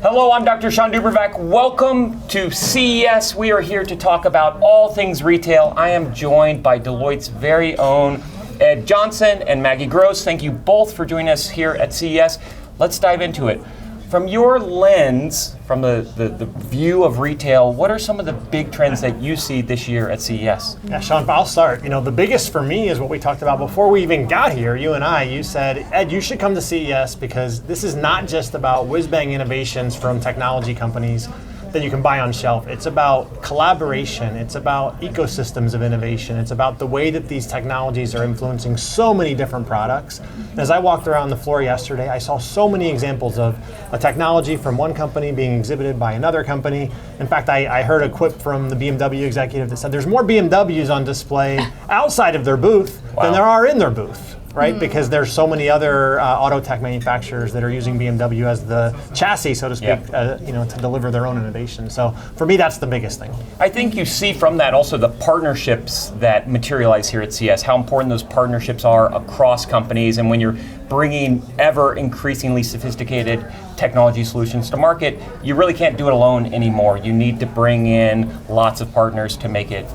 Hello, I'm Dr. Sean Dubervac. Welcome to CES. We are here to talk about all things retail. I am joined by Deloitte's very own Ed Johnson and Maggie Gross. Thank you both for joining us here at CES. Let's dive into it. From your lens, from the view of retail, what are some of the big trends that you see this year at CES? Yeah, Sean, I'll start. The biggest for me is what we talked about before we even got here, you and I. You said, Ed, you should come to CES because this is not just about whiz-bang innovations from technology companies that you can buy on shelf. It's about collaboration. It's about ecosystems of innovation. It's about the way that these technologies are influencing so many different products. As I walked around the floor yesterday, I saw so many examples of a technology from one company being exhibited by another company. In fact, I heard a quip from the BMW executive that said there's more BMWs on display outside of their booth than there are in their booth. Right, because there's so many other auto tech manufacturers that are using BMW as the chassis, so to speak, to deliver their own innovation. So for me, that's the biggest thing. I think you see from that also the partnerships that materialize here at CES, how important those partnerships are across companies, and when you're bringing ever increasingly sophisticated technology solutions to market, you really can't do it alone anymore. You need to bring in lots of partners to make it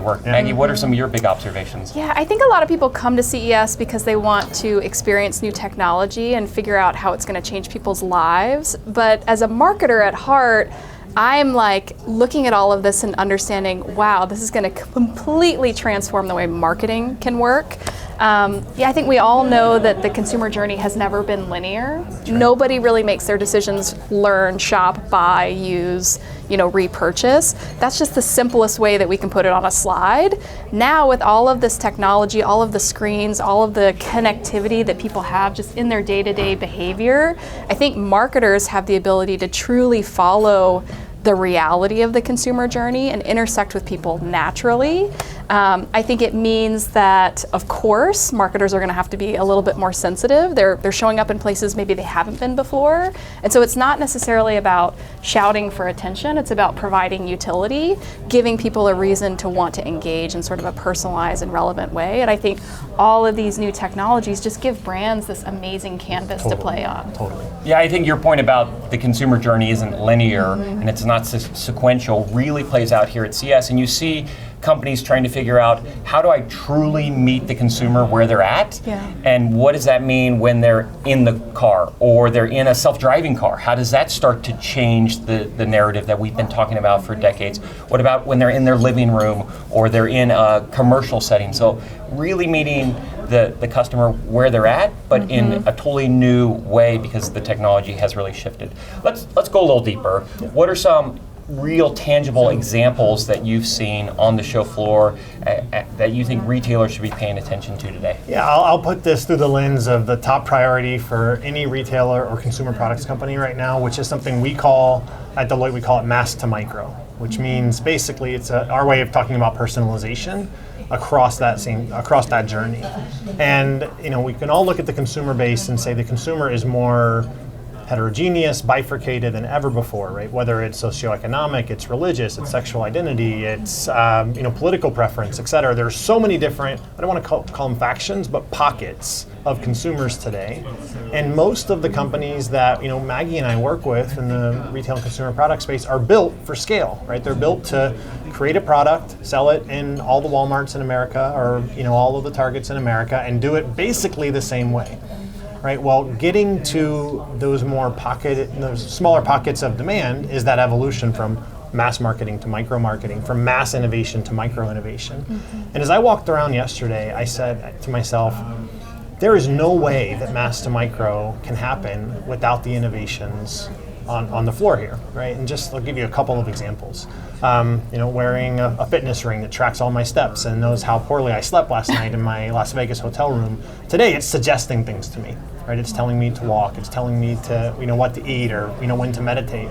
work. Yeah. Maggie, what are some of your big observations? Yeah, I think a lot of people come to CES because they want to experience new technology and figure out how it's going to change people's lives. But as a marketer at heart, I'm looking at all of this and understanding, wow, this is going to completely transform the way marketing can work. I think we all know that the consumer journey has never been linear. Right. Nobody really makes their decisions learn, shop, buy, use, repurchase. That's just the simplest way that we can put it on a slide. Now with all of this technology, all of the screens, all of the connectivity that people have just in their day-to-day behavior, I think marketers have the ability to truly follow the reality of the consumer journey and intersect with people naturally. I think it means that, of course, marketers are going to have to be a little bit more sensitive. They're showing up in places maybe they haven't been before. And so it's not necessarily about shouting for attention. It's about providing utility, giving people a reason to want to engage in sort of a personalized and relevant way. And I think all of these new technologies just give brands this amazing canvas to play on. Totally. Yeah, I think your point about the consumer journey isn't linear and it's not sequential really plays out here at CES. And you see companies trying to figure out, how do I truly meet the consumer where they're at? Yeah. And what does that mean when they're in the car or they're in a self-driving car? How does that start to change the narrative that we've been talking about for decades? What about when they're in their living room or they're in a commercial setting? So really meeting the customer where they're at, but in a totally new way because the technology has really shifted. Let's go a little deeper. What are some real tangible examples that you've seen on the show floor that you think retailers should be paying attention to today? Yeah, I'll put this through the lens of the top priority for any retailer or consumer products company right now, which is something we call, at Deloitte, we call it mass to micro, which means basically it's our way of talking about personalization across that journey. And we can all look at the consumer base and say the consumer is more heterogeneous, bifurcated than ever before, right? Whether it's socioeconomic, it's religious, it's sexual identity, it's political preference, et cetera. There's so many different, I don't want to call them factions, but pockets of consumers today. And most of the companies that Maggie and I work with in the retail and consumer product space are built for scale, right? They're built to create a product, sell it in all the Walmarts in America or all of the Targets in America, and do it basically the same way. Right. Well, getting to those smaller pockets of demand is that evolution from mass marketing to micro marketing, from mass innovation to micro innovation. And as I walked around yesterday, I said to myself, there is no way that mass to micro can happen without the innovations on the floor here, right? And I'll give you a couple of examples. Wearing a fitness ring that tracks all my steps and knows how poorly I slept last night in my Las Vegas hotel room. Today, it's suggesting things to me, right? It's telling me to walk. It's telling me to, what to eat or, when to meditate.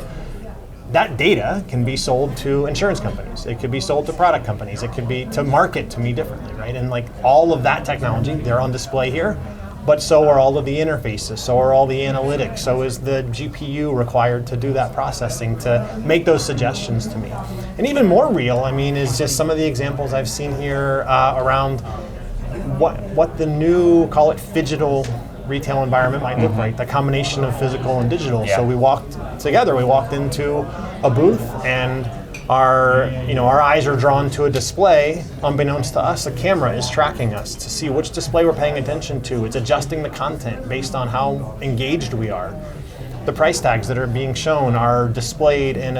That data can be sold to insurance companies. It could be sold to product companies. It could be to market to me differently, right? And all of that technology, they're on display here. But so are all of the interfaces, so are all the analytics, so is the GPU required to do that processing to make those suggestions to me. And even more real, is just some of the examples I've seen here around what the new, call it phygital retail environment might look like, the combination of physical and digital. Yeah. So we walked into a booth, and our eyes are drawn to a display. Unbeknownst to us, a camera is tracking us to see which display we're paying attention to. It's adjusting the content based on how engaged we are. The price tags that are being shown are displayed in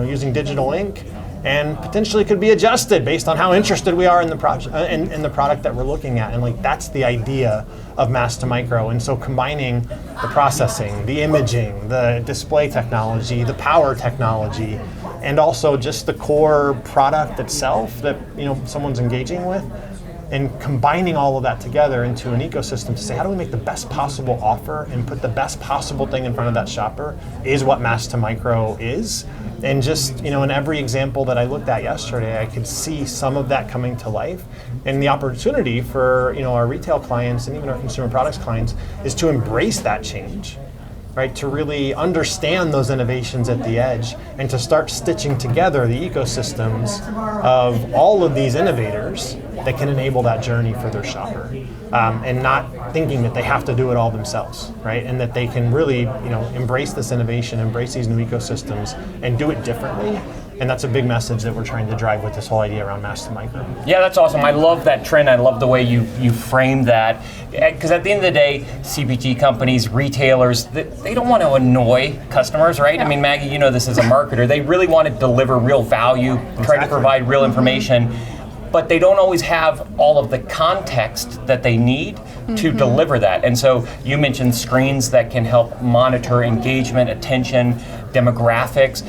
using digital ink, and potentially could be adjusted based on how interested we are in the project, in the product that we're looking at. And like, that's the idea of mass to micro. And so combining the processing, the imaging, the display technology, the power technology, and also just the core product itself that someone's engaging with, and combining all of that together into an ecosystem to say, how do we make the best possible offer and put the best possible thing in front of that shopper, is what mass to micro is. And just, in every example that I looked at yesterday, I could see some of that coming to life. And the opportunity for, our retail clients and even our consumer products clients is to embrace that change, right? To really understand those innovations at the edge and to start stitching together the ecosystems of all of these innovators that can enable that journey for their shopper, and not thinking that they have to do it all themselves, right? And that they can really, embrace this innovation, embrace these new ecosystems, and do it differently. And that's a big message that we're trying to drive with this whole idea around mass to micro. Yeah, that's awesome. I love that trend. I love the way you framed that. Because at the end of the day, CPG companies, retailers, they don't want to annoy customers, right? Yeah. I mean, Maggie, you know this as a marketer. They really want to deliver real value, try to provide real information, but they don't always have all of the context that they need to deliver that. And so you mentioned screens that can help monitor engagement, attention, demographics.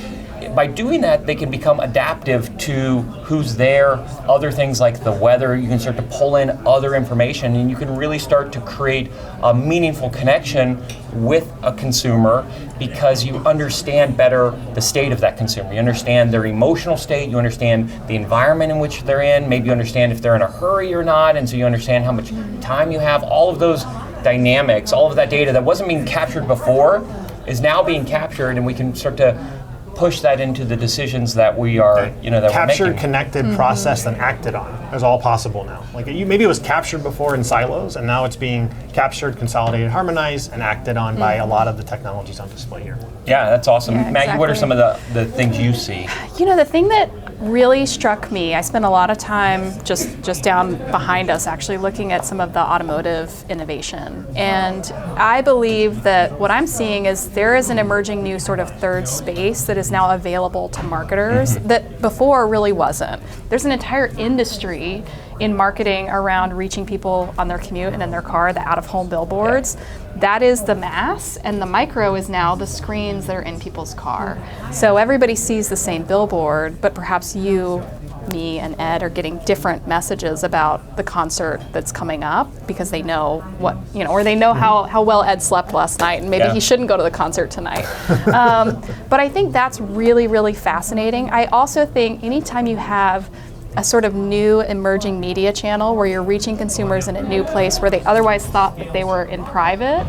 By doing that, they can become adaptive to who's there, other things like the weather. You can start to pull in other information, and you can really start to create a meaningful connection with a consumer because you understand better the state of that consumer. You understand their emotional state, you understand the environment in which they're in, maybe you understand if they're in a hurry or not, and so you understand how much time you have. All of those dynamics, all of that data that wasn't being captured before is now being captured, and we can start to push that into the decisions that we are, that we're captured, making. connected, processed, and acted on is all possible now. Like, maybe it was captured before in silos, and now it's being captured, consolidated, harmonized, and acted on by a lot of the technologies on display here. Yeah, that's awesome. Yeah, Maggie, what are exactly. some of the things you see? The thing that really struck me, I spent a lot of time just down behind us actually looking at some of the automotive innovation. And I believe that what I'm seeing is there is an emerging new sort of third space that is now available to marketers that before really wasn't. There's an entire industry in marketing around reaching people on their commute and in their car, the out-of-home billboards. That is the mass, and the micro is now the screens that are in people's car. So everybody sees the same billboard, but perhaps you, me, and Ed are getting different messages about the concert that's coming up because they know what, or they know how well Ed slept last night, and maybe he shouldn't go to the concert tonight. But I think that's really, really fascinating. I also think anytime you have a sort of new emerging media channel where you're reaching consumers in a new place where they otherwise thought that they were in private,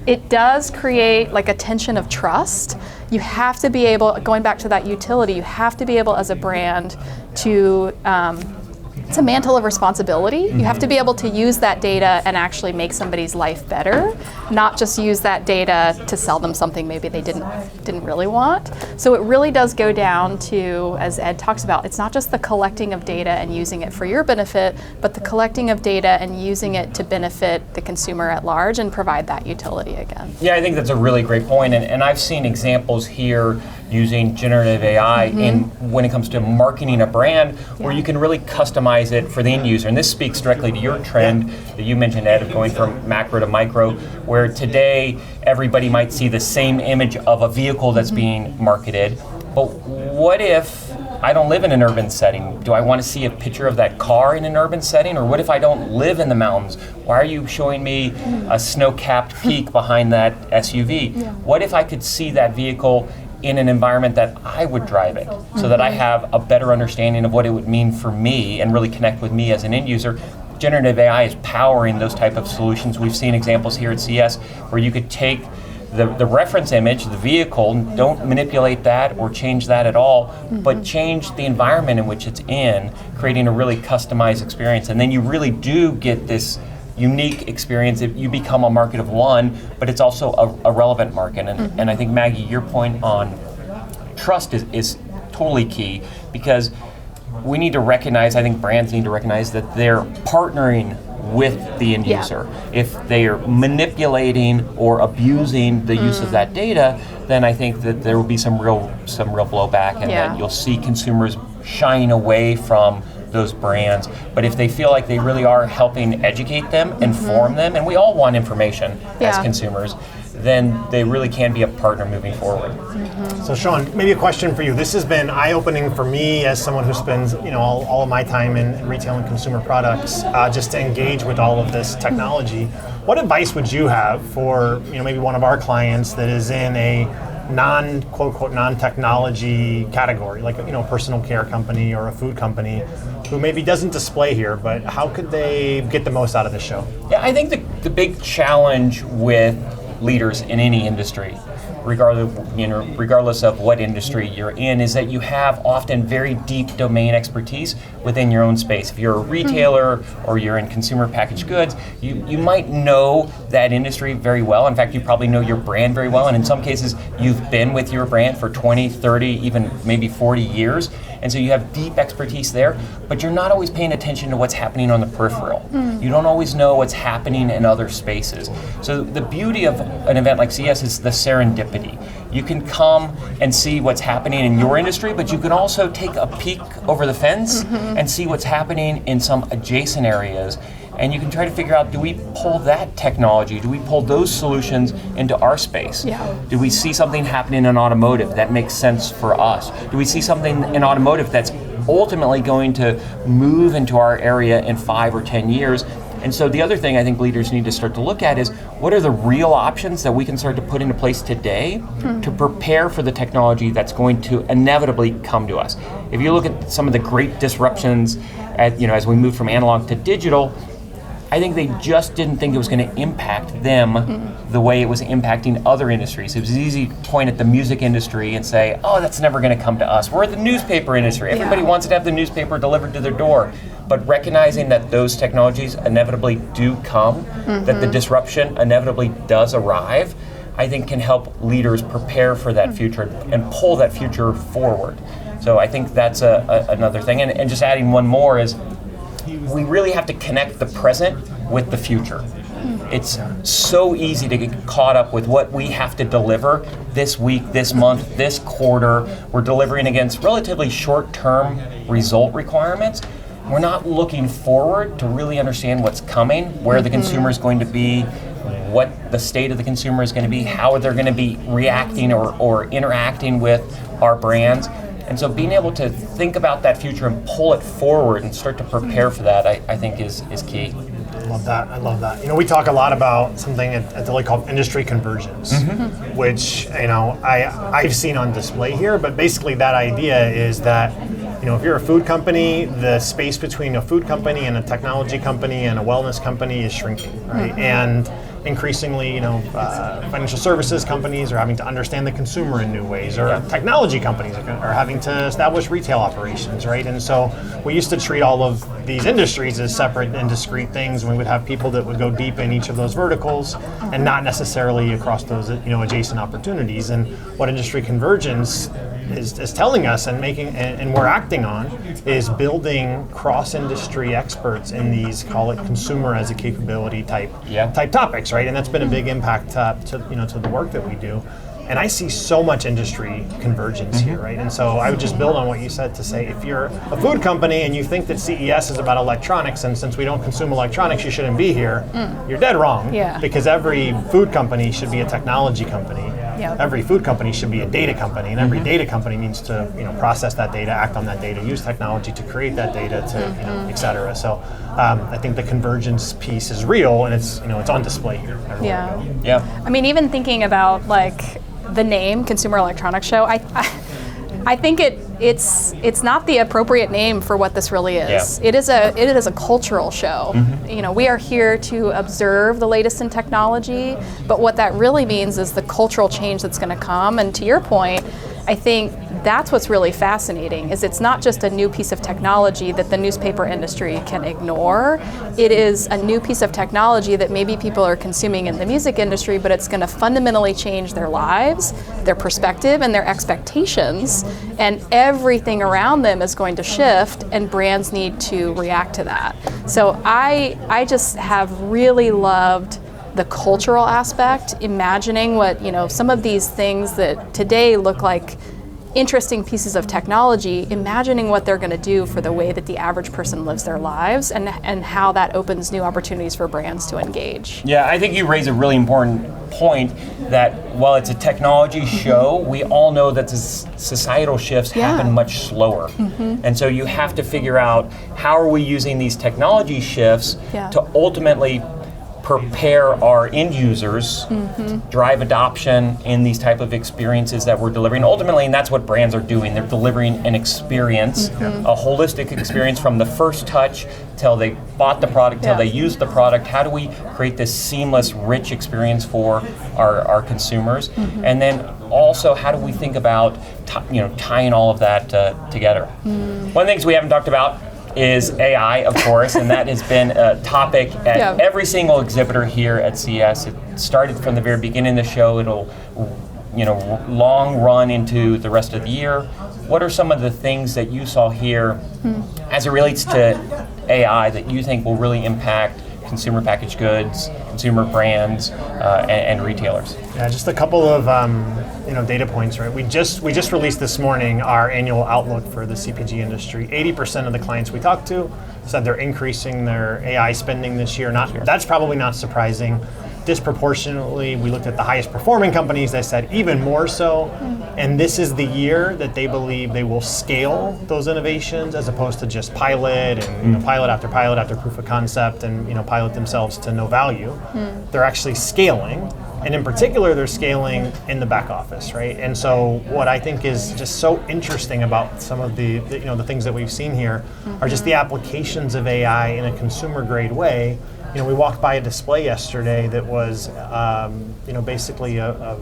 it does create like a tension of trust. You have to be able, going back to that utility, you have to be able as a brand to, it's a mantle of responsibility. You have to be able to use that data and actually make somebody's life better, not just use that data to sell them something maybe they didn't really want. So it really does go down to, as Ed talks about, it's not just the collecting of data and using it for your benefit, but the collecting of data and using it to benefit the consumer at large and provide that utility again. Yeah, I think that's a really great point, and I've seen examples here using generative AI when it comes to marketing a brand where you can really customize it for the end user. And this speaks directly to your trend that you mentioned, Ed, of going from macro to micro, where today everybody might see the same image of a vehicle that's being marketed. But what if I don't live in an urban setting? Do I want to see a picture of that car in an urban setting? Or what if I don't live in the mountains? Why are you showing me a snow-capped peak behind that SUV? What if I could see that vehicle in an environment that I would drive it, so that I have a better understanding of what it would mean for me and really connect with me as an end user? Generative AI is powering those type of solutions. We've seen examples here at CES where you could take the reference image, the vehicle, don't manipulate that or change that at all, but change the environment in which it's in, creating a really customized experience. And then you really do get this unique experience. You become a market of one, but it's also a relevant market. And I think, Maggie, your point on trust is totally key, because we need to recognize, I think brands need to recognize that they're partnering with the end user. If they are manipulating or abusing the use of that data, then I think that there will be some real blowback, and that you'll see consumers shying away from those brands. But if they feel like they really are helping educate them, inform them, and we all want information as consumers, then they really can be a partner moving forward. So Sean, maybe a question for you. This has been eye-opening for me as someone who spends all of my time in retail and consumer products, just to engage with all of this technology. What advice would you have for maybe one of our clients that is in a non-technology category, like a personal care company or a food company, who maybe doesn't display here, but how could they get the most out of this show? Yeah, I think the big challenge with leaders in any industry, regardless of what industry you're in, is that you have often very deep domain expertise within your own space. If you're a retailer or you're in consumer packaged goods, you might know that industry very well. In fact, you probably know your brand very well, and in some cases, you've been with your brand for 20, 30, even maybe 40 years. And so you have deep expertise there, but you're not always paying attention to what's happening on the peripheral. You don't always know what's happening in other spaces. So the beauty of an event like CES is the serendipity. You can come and see what's happening in your industry, but you can also take a peek over the fence and see what's happening in some adjacent areas. And you can try to figure out, do we pull that technology, do we pull those solutions into our space? Do we see something happening in automotive that makes sense for us? Do we see something in automotive that's ultimately going to move into our area in 5 or 10 years? And so the other thing I think leaders need to start to look at is, what are the real options that we can start to put into place today to prepare for the technology that's going to inevitably come to us? If you look at some of the great disruptions as we move from analog to digital, I think they just didn't think it was going to impact them the way it was impacting other industries. It was easy to point at the music industry and say, oh, that's never going to come to us. We're at the newspaper industry. Everybody wants to have the newspaper delivered to their door. But recognizing that those technologies inevitably do come, that the disruption inevitably does arrive, I think can help leaders prepare for that future and pull that future forward. So I think that's another thing. And just adding one more is, we really have to connect the present with the future. It's so easy to get caught up with what we have to deliver this week, this month, this quarter. We're delivering against relatively short-term result requirements. We're not looking forward to really understand what's coming, where the consumer is going to be, what the state of the consumer is going to be, how they're going to be reacting or interacting with our brands. And so being able to think about that future and pull it forward and start to prepare for that, I think is key. I love that. We talk a lot about something at Deloitte called industry convergence, which I've seen on display here. But basically, that idea is that if you're a food company, the space between a food company and a technology company and a wellness company is shrinking, right? And increasingly, financial services companies are having to understand the consumer in new ways, or technology companies are having to establish retail operations, right? And so we used to treat all of these industries as separate and discrete things, and we would have people that would go deep in each of those verticals and not necessarily across those adjacent opportunities. And what industry convergence is telling us and we're acting on is building cross-industry experts in these, call it consumer as a capability type topics, right? And that's been a big impact to the work that we do. And I see so much industry convergence here, right? And so I would just build on what you said to say, if you're a food company and you think that CES is about electronics, and since we don't consume electronics, you shouldn't be here, you're dead wrong. Because every food company should be a technology company. Every food company should be a data company, and every data company needs to process that data, act on that data, use technology to create that data, et cetera. So I think the convergence piece is real, and it's on display here. I mean, even thinking about the name Consumer Electronics Show, I think it's not the appropriate name for what this really is. It is a cultural show. We are here to observe the latest in technology, but what that really means is the cultural change that's going to come. And to your point, I think that's what's really fascinating, is it's not just a new piece of technology that the newspaper industry can ignore. It is a new piece of technology that maybe people are consuming in the music industry, but it's going to fundamentally change their lives, their perspective, and their expectations, and everything around them is going to shift, and brands need to react to that. So I just have really loved the cultural aspect, imagining what, some of these things that today look like interesting pieces of technology, imagining what they're going to do for the way that the average person lives their lives, and how that opens new opportunities for brands to engage. Yeah, I think you raise a really important point that while it's a technology show, we all know that the societal shifts happen much slower. And so you have to figure out, how are we using these technology shifts to ultimately prepare our end users, drive adoption in these type of experiences that we're delivering. Ultimately, and that's what brands are doing. They're delivering an experience, a holistic experience from the first touch till they bought the product, till they used the product. How do we create this seamless, rich experience for our consumers? And then also, how do we think about tying all of that together? One of the things we haven't talked about is AI, of course, and that has been a topic at every single exhibitor here at CES. It started from the very beginning of the show. It'll, long run into the rest of the year. What are some of the things that you saw here as it relates to AI that you think will really impact consumer packaged goods, consumer brands, and retailers? Yeah, just a couple of data points, right? We just released this morning our annual outlook for the CPG industry. 80% of the clients we talked to said they're increasing their AI spending this year. That's probably not surprising. Disproportionately, we looked at the highest performing companies. They said even more so. And this is the year that they believe they will scale those innovations, as opposed to just pilot and pilot after proof of concept and pilot themselves to no value. They're actually scaling. And in particular, they're scaling in the back office, right? And so what I think is just so interesting about some of the things that we've seen here are just the applications of AI in a consumer grade way. We walked by a display yesterday that was, basically a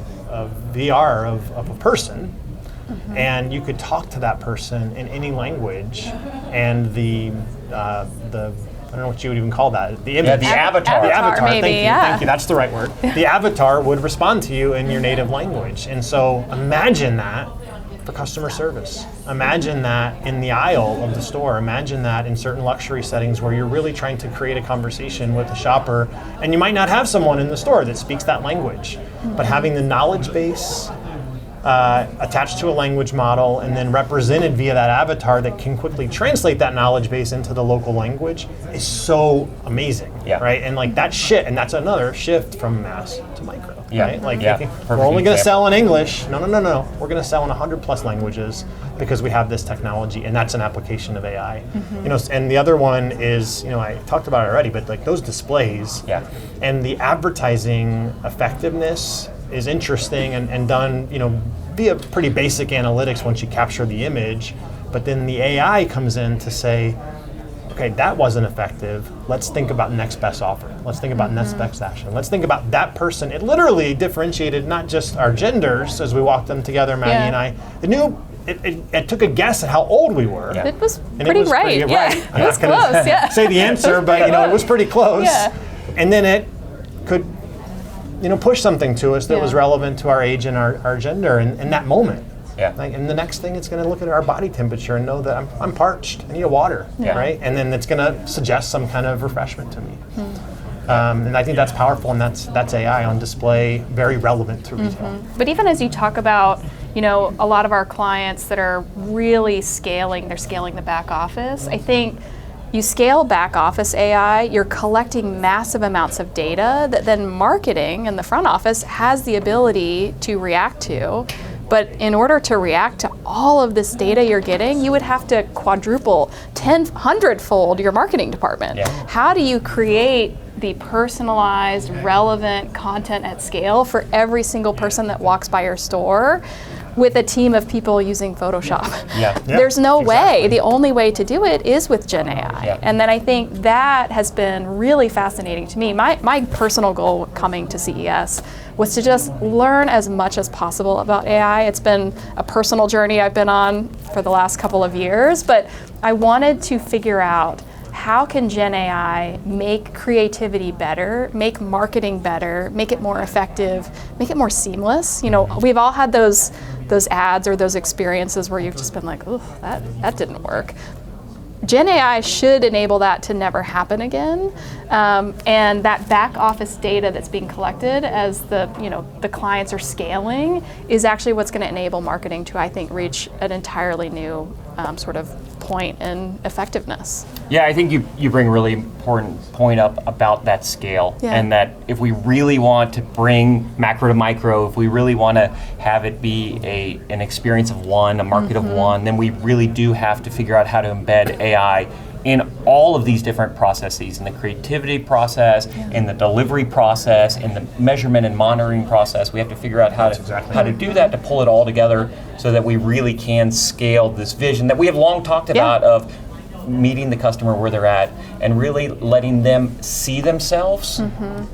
VR of a person, and you could talk to that person in any language, and the I don't know what you would even call that. The image. The avatar. The avatar, maybe, thank you, that's the right word. The avatar would respond to you in your native language. And so imagine that for customer service. Imagine that in the aisle of the store. Imagine that in certain luxury settings where you're really trying to create a conversation with the shopper, and you might not have someone in the store that speaks that language, but having the knowledge base attached to a language model and then represented via that avatar that can quickly translate that knowledge base into the local language is so amazing, right? And and that's another shift from mass to micro, right? We're only going to sell in English. No. We're going to sell in 100 plus languages because we have this technology, and that's an application of AI. And the other one is, I talked about it already, but those displays and the advertising effectiveness is interesting and done, via pretty basic analytics once you capture the image, but then the AI comes in to say, okay, that wasn't effective. Let's think about next best offer. Let's think about next best action. Let's think about that person. It literally differentiated not just our genders as we walked them together, Maggie and I. It took a guess at how old we were. It was pretty right. It was close. Say the answer, but it was pretty close. And then it could push something to us that was relevant to our age and our gender in that moment. And the next thing, it's going to look at our body temperature and know that I'm parched, I need water, right? And then it's going to suggest some kind of refreshment to me. And I think that's powerful, and that's AI on display, very relevant to retail. But even as you talk about, a lot of our clients that are really scaling the back office, I think you scale back office AI, you're collecting massive amounts of data that then marketing in the front office has the ability to react to. But in order to react to all of this data you're getting, you would have to quadruple, 100-fold your marketing department. How do you create the personalized, relevant content at scale for every single person that walks by your store with a team of people using Photoshop. Yeah. There's no exactly. way. The only way to do it is with Gen AI. Yeah. And then I think that has been really fascinating to me. My personal goal coming to CES was to just learn as much as possible about AI. It's been a personal journey I've been on for the last couple of years, but I wanted to figure out how can Gen AI make creativity better, make marketing better, make it more effective, make it more seamless. We've all had those ads or those experiences where you've just been like, oh, that didn't work. Gen AI should enable that to never happen again, and that back office data that's being collected as the clients are scaling is actually what's going to enable marketing to, I think, reach an entirely new sort of point in effectiveness. Yeah, I think you bring a really important point up about that scale, Yeah. and that if we really want to bring macro to micro, if we really want to have it be an experience of one, a market of one, then we really do have to figure out how to embed AI in all of these different processes, in the creativity process, in the delivery process, in the measurement and monitoring process. We have to figure out how to do that, to pull it all together so that we really can scale this vision that we have long talked about of meeting the customer where they're at and really letting them see themselves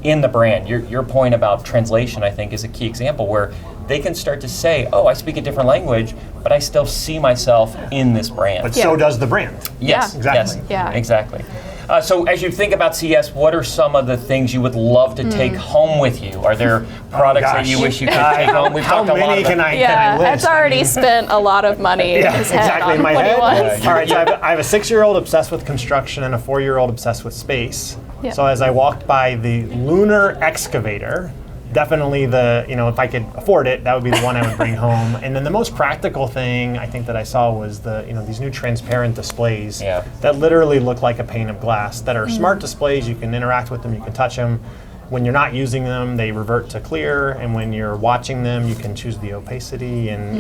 in the brand. Your point about translation, I think, is a key example where they can start to say, oh, I speak a different language, but I still see myself in this brand. But so does the brand. Yes, Yeah. Exactly. yes, Yeah. exactly. So as you think about CES, what are some of the things you would love to take home with you? Are there products that you gosh. wish you could take home? We've How talked a lot many about can I Yeah, list? it's already spent a lot of money in his head exactly on in my what head. he wants. All right, so I have a 6-year-old obsessed with construction and a 4-year-old obsessed with space. Yeah. So as I walked by the lunar excavator, definitely if I could afford it, that would be the one I would bring home. And then the most practical thing I think that I saw was these new transparent displays that literally look like a pane of glass, that are smart displays. You can interact with them, you can touch them. When you're not using them, they revert to clear, and when you're watching them, you can choose the opacity, and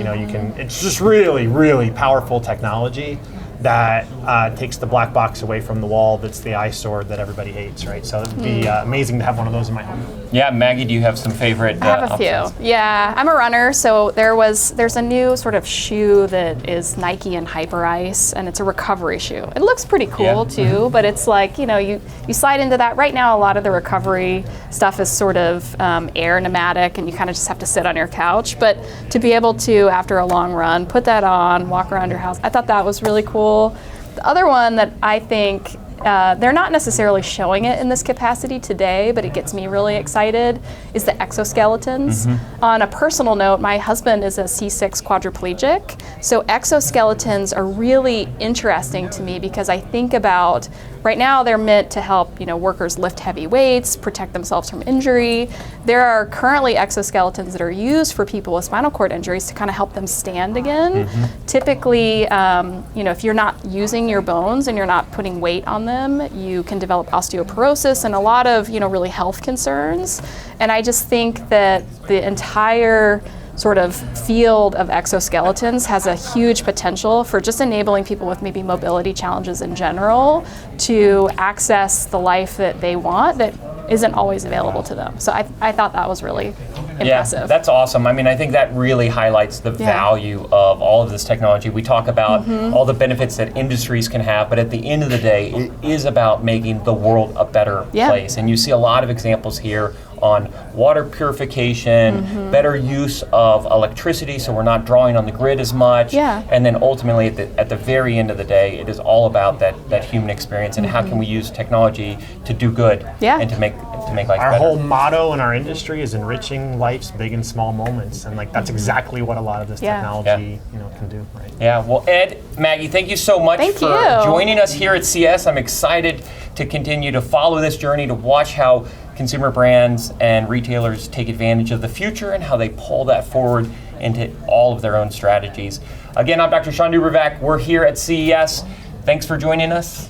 it's just really, really powerful technology that takes the black box away from the wall that's the eyesore that everybody hates, right? So it would be amazing to have one of those in my home. Yeah, Maggie, do you have some favorite I have a options? few. Yeah, I'm a runner, so there's a new sort of shoe that is Nike and Hyper Ice, and it's a recovery shoe. It looks pretty cool too, but it's like, you slide into that. Right now, a lot of the recovery stuff is sort of air pneumatic, and you kind of just have to sit on your couch. But to be able to, after a long run, put that on, walk around your house, I thought that was really cool. The other one that I think they're not necessarily showing it in this capacity today, but it gets me really excited, is the exoskeletons. On a personal note, my husband is a C6 quadriplegic, so exoskeletons are really interesting to me because I think about, right now they're meant to help workers lift heavy weights, protect themselves from injury. There are currently exoskeletons that are used for people with spinal cord injuries to kind of help them stand again. Typically, if you're not using your bones and you're not putting weight on them, you can develop osteoporosis and a lot of really health concerns. And I just think that the entire sort of field of exoskeletons has a huge potential for just enabling people with maybe mobility challenges in general to access the life that they want that isn't always available to them. So I thought that was really impressive. Yeah, that's awesome. I mean, I think that really highlights the value of all of this technology. We talk about all the benefits that industries can have, but at the end of the day, it is about making the world a better place. And you see a lot of examples here on water purification, better use of electricity so we're not drawing on the grid as much. And then ultimately at the very end of the day, it is all about that human experience and how can we use technology to do good and to make life better. Our whole motto in our industry is enriching life's big and small moments, and that's exactly what a lot of this technology can do. Right? Yeah, well, Ed, Maggie, thank you so much for joining us here at CES. I'm excited to continue to follow this journey, to watch how consumer brands and retailers take advantage of the future and how they pull that forward into all of their own strategies. Again, I'm Dr. Sean Dubervac. We're here at CES. Thanks for joining us.